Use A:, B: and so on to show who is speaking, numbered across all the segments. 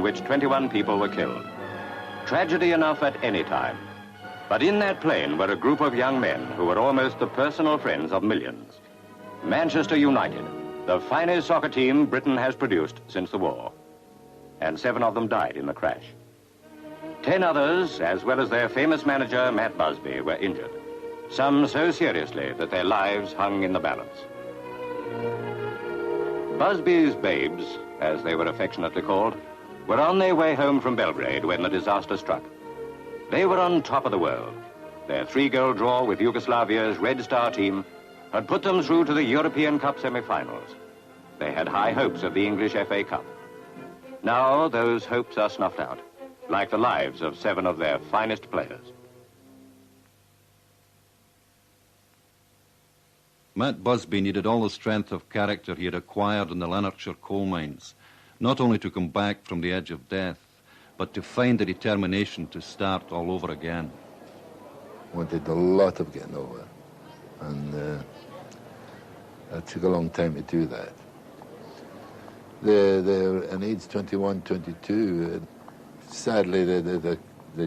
A: which 21 people were killed. Tragedy enough at any time. But in that plane were a group of young men who were almost the personal friends of millions. Manchester United, the finest soccer team Britain has produced since the war. And 7 of them died in the crash. 10 others, as well as their famous manager, Matt Busby, were injured. Some so seriously that their lives hung in the balance. Busby's babes, as they were affectionately called, were on their way home from Belgrade when the disaster struck. They were on top of the world. Their 3-goal draw with Yugoslavia's Red Star team had put them through to the European Cup semi-finals. They had high hopes of the English FA Cup. Now those hopes are snuffed out, like the lives of 7 of their finest players.
B: Matt Busby needed all the strength of character he had acquired in the Lanarkshire coal mines, not only to come back from the edge of death, but to find the determination to start all over again.
C: Wanted a lot of getting over, and it took a long time to do that. They're an age 21, 22. Sadly, the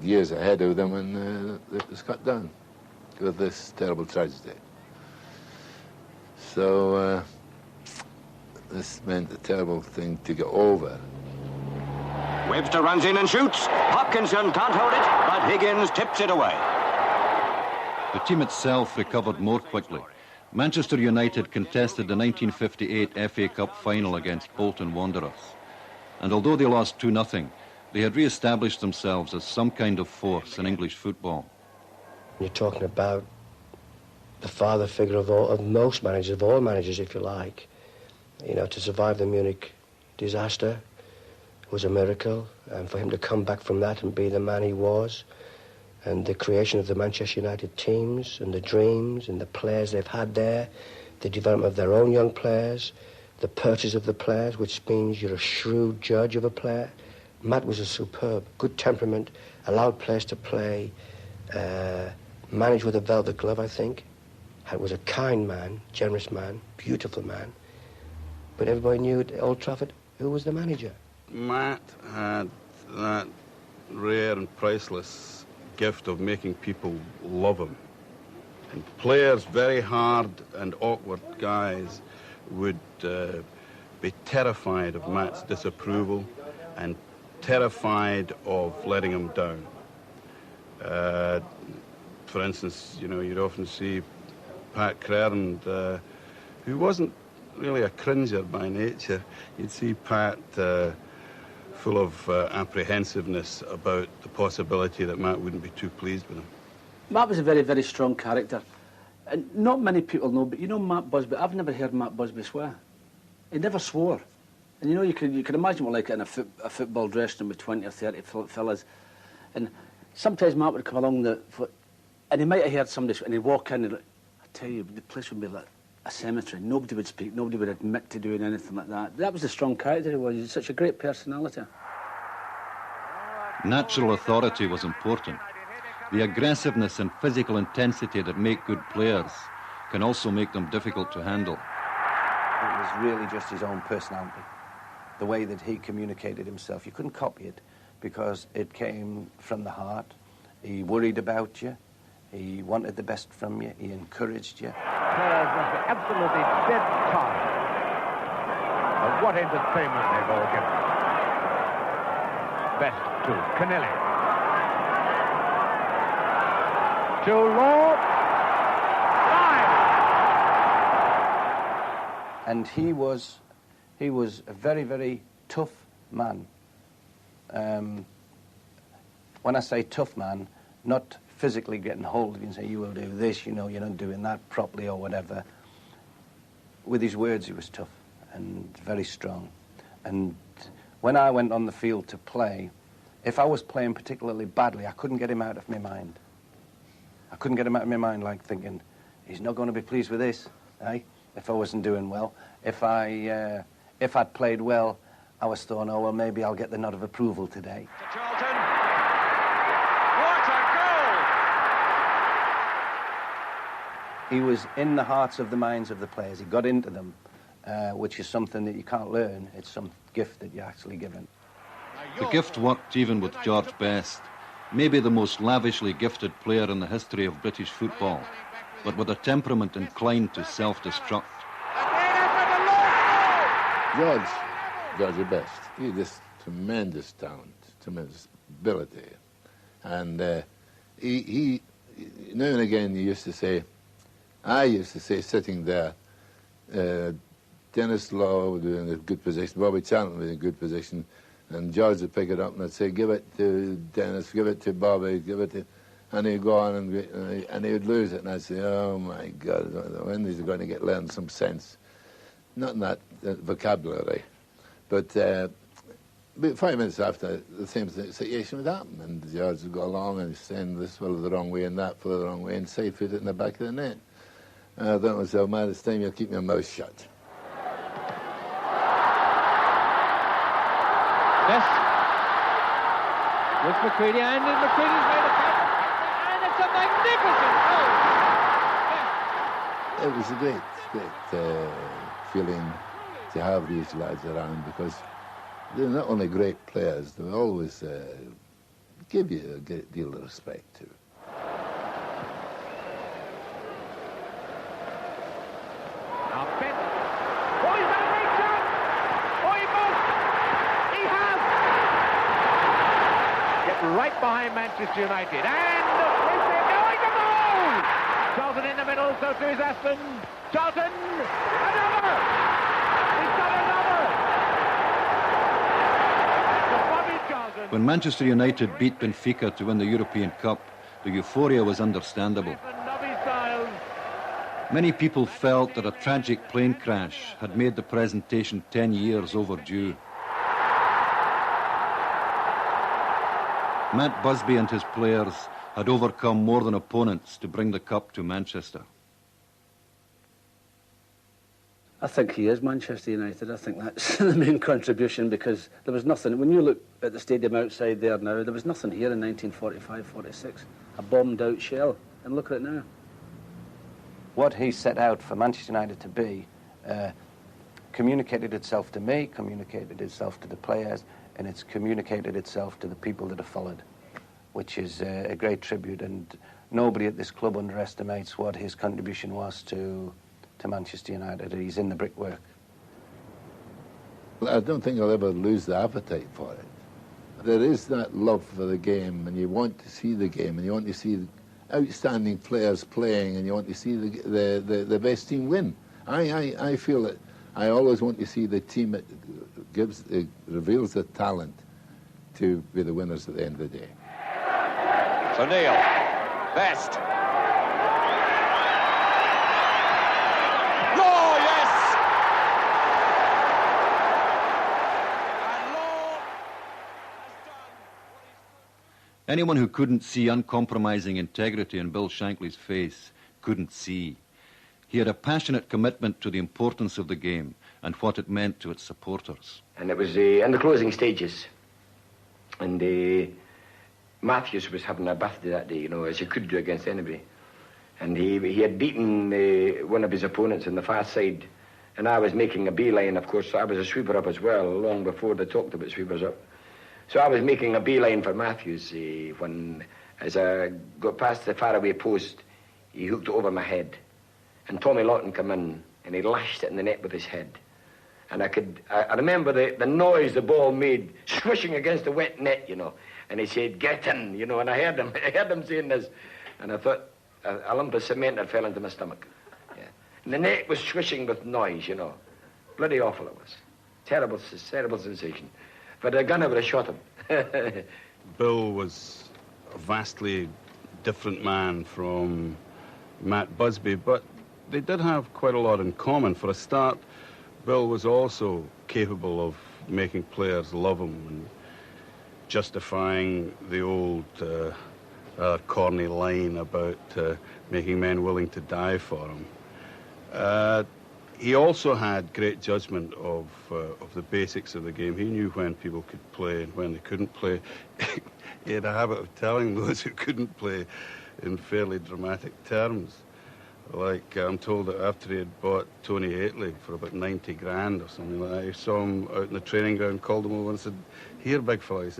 C: years ahead of them, and it was cut down with this terrible tragedy. So this meant a terrible thing to get over.
A: Webster runs in and shoots. Hopkinson can't hold it, but Higgins tips it away.
B: The team itself recovered more quickly. Manchester United contested the 1958 FA Cup final against Bolton Wanderers. And although they lost 2-0, they had re-established themselves as some kind of force in English football.
D: You're talking about the father figure of most managers, of all managers, if you like. You know, to survive the Munich disaster was a miracle, and for him to come back from that and be the man he was, and the creation of the Manchester United teams, and the dreams, and the players they've had there, the development of their own young players, the purchase of the players, which means you're a shrewd judge of a player. Matt was a superb, good temperament, allowed players to play, managed with a velvet glove, I think. Was a kind man, generous man, beautiful man. But everybody knew at Old Trafford who was the manager.
E: Matt had that rare and priceless gift of making people love him. And players, very hard and awkward guys, would be terrified of Matt's disapproval and terrified of letting him down. For instance, you know, you'd often see Pat Crerand, who wasn't really a cringer by nature. You'd see Pat full of apprehensiveness about the possibility that Matt wouldn't be too pleased with him.
F: Matt was a very, very strong character. And not many people know, but you know Matt Busby, I've never heard Matt Busby swear. He never swore. And you know, you can imagine what like in a football dressing room with 20 or 30 fellas. And sometimes Matt would come along and he might have heard somebody, and he'd walk in and I tell you, the place would be like a cemetery. Nobody would speak. Nobody would admit to doing anything like that. That was the strong character he was. He was such a great personality.
B: Natural authority was important. The aggressiveness and physical intensity that make good players can also make them difficult to handle.
G: It was really just his own personality. The way that he communicated himself. You couldn't copy it because it came from the heart. He worried about you. He wanted the best from you. He encouraged you.
H: Players must be absolutely dead tired. But what entertainment they've all given. Best to Canelli. To Law.
G: And he was a very, very tough man. When I say tough man, not physically getting hold of you and say, you will do this, you know, you're not doing that properly or whatever. With his words, he was tough and very strong. And when I went on the field to play, if I was playing particularly badly, I couldn't get him out of my mind. I couldn't get him out of my mind, like thinking, he's not going to be pleased with this, eh? If I wasn't doing well. If I'd played well, I was thought, oh, well, maybe I'll get the nod of approval today.
H: Charlton. What a goal!
G: He was in the hearts of the minds of the players. He got into them, which is something that you can't learn. It's some gift that you're actually given.
B: The gift worked even with George Best, maybe the most lavishly gifted player in the history of British football, but with a temperament inclined to self-destruct.
C: George Best, he had this tremendous talent, tremendous ability. And he now and again, I used to say, sitting there, Dennis Law would be in a good position, Bobby Charlton would be in a good position, and George would pick it up and I'd say, give it to Dennis, give it to Bobby, give it to... And he'd go on and he would lose it, and I'd say, oh my God, when is he going to learn some sense? Not in that vocabulary, but about 5 minutes after, the same situation would happen, and George would go along and send this fellow the wrong way and that fellow the wrong way, and say, put it in the back of the net. And I thought to myself, man, it's time you keep your mouth shut.
H: This with McCready, and McCready's made a cut, and it's a magnificent goal.
C: It was a great feeling to have these lads around, because they're not only great players, they always give you a great deal of respect too.
H: Now Ben, oh, he's got a great shot! Oh, he must! He has! Get right behind Manchester United, and now he's a goal! Charlton in the middle, so to his Aston. Charlton, another! He's got another!
B: When Manchester United beat Benfica to win the European Cup, the euphoria was understandable. Many people felt that a tragic plane crash had made the presentation 10 years overdue. Matt Busby and his players had overcome more than opponents to bring the cup to Manchester.
F: I think he is Manchester United. I think that's the main contribution, because there was nothing. When you look at the stadium outside there now, there was nothing here in 1945-46. A bombed-out shell. And look at it now.
G: What he set out for Manchester United to be communicated itself to me, communicated itself to the players, and it's communicated itself to the people that have followed, which is a great tribute. And nobody at this club underestimates what his contribution was to Manchester United. He's in the brickwork.
C: I don't think I'll ever lose the appetite for it. There is that love for the game, and you want to see the game, and you want to see outstanding players playing, and you want to see the best team win. I feel that I always want to see the team that reveals the talent to be the winners at the end of the day.
A: So Neil, Best.
B: Anyone who couldn't see uncompromising integrity in Bill Shankly's face couldn't see. He had a passionate commitment to the importance of the game and what it meant to its supporters.
I: And it was in the closing stages. And Matthews was having a birthday that day, you know, as he could do against anybody. And he had beaten one of his opponents on the far side. And I was making a beeline, of course. I was a sweeper up as well, long before they talked about sweepers up. So I was making a beeline for Matthews when, as I got past the faraway post, he hooked it over my head. And Tommy Lawton came in, and he lashed it in the net with his head. And I remember the noise the ball made, swishing against the wet net, you know. And he said, get in, you know, and I heard him saying this. And I thought, a lump of cement had fell into my stomach. Yeah. And the net was swishing with noise, you know. Bloody awful it was. Terrible sensation. But a gunner would have shot him.
E: Bill was a vastly different man from Matt Busby, but they did have quite a lot in common. For a start, Bill was also capable of making players love him and justifying the old corny line about making men willing to die for him. He also had great judgment of the basics of the game. He knew when people could play and when they couldn't play. He had a habit of telling those who couldn't play in fairly dramatic terms. Like, I'm told that after he had bought Tony Aitley for about 90 grand or something like that, he saw him out in the training ground, called him over and said, "Here, big fella," he said,